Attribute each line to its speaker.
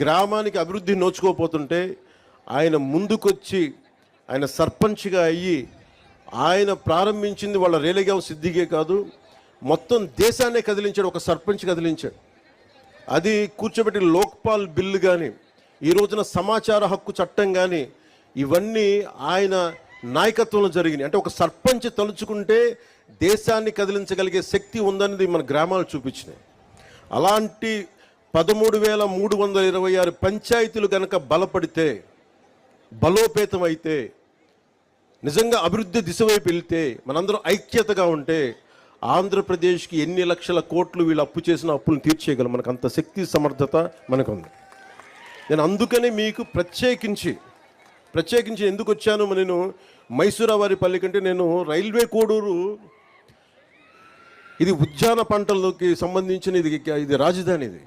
Speaker 1: గ్రామానికి అభివృద్ధి నోచుకోపోతుంటే ఆయన ముందుకొచ్చి ఆయన సర్పంచ్గా అయ్యి ఆయన ప్రారంభించింది వాళ్ళ రేలగాం సిద్దిగే కాదు, మొత్తం దేశాన్నే కదిలించాడు. ఒక సర్పంచ్ కదిలించాడు. అది కూర్చోబెట్టి లోక్పాల్ బిల్లు కానీ, ఈ రోజున సమాచార హక్కు చట్టం కానీ, ఇవన్నీ ఆయన నాయకత్వంలో జరిగినాయి. అంటే ఒక సర్పంచ్ తలుచుకుంటే దేశాన్ని కదిలించగలిగే శక్తి ఉందనేది మన గ్రామాలు చూపించినాయి. అలాంటి 13,326 పంచాయతీలు కనుక బలపడితే, బలోపేతం అయితే, నిజంగా అభివృద్ధి దిశ వైపు వెళ్తే, మనందరం ఐక్యతగా ఉంటే ఆంధ్రప్రదేశ్కి ఎన్ని లక్షల కోట్లు వీళ్ళు అప్పు చేసిన అప్పులను తీర్చేయగలం. మనకు అంత శక్తి సమర్థత మనకుంది. నేను అందుకనే మీకు ప్రత్యేకించి ఎందుకు వచ్చాను, నేను మైసూరావారిపల్లి కంటే నేను రైల్వే కోడూరు, ఇది ఉద్యాన పంటలకి సంబంధించిన ఇది రాజధాని. ఇది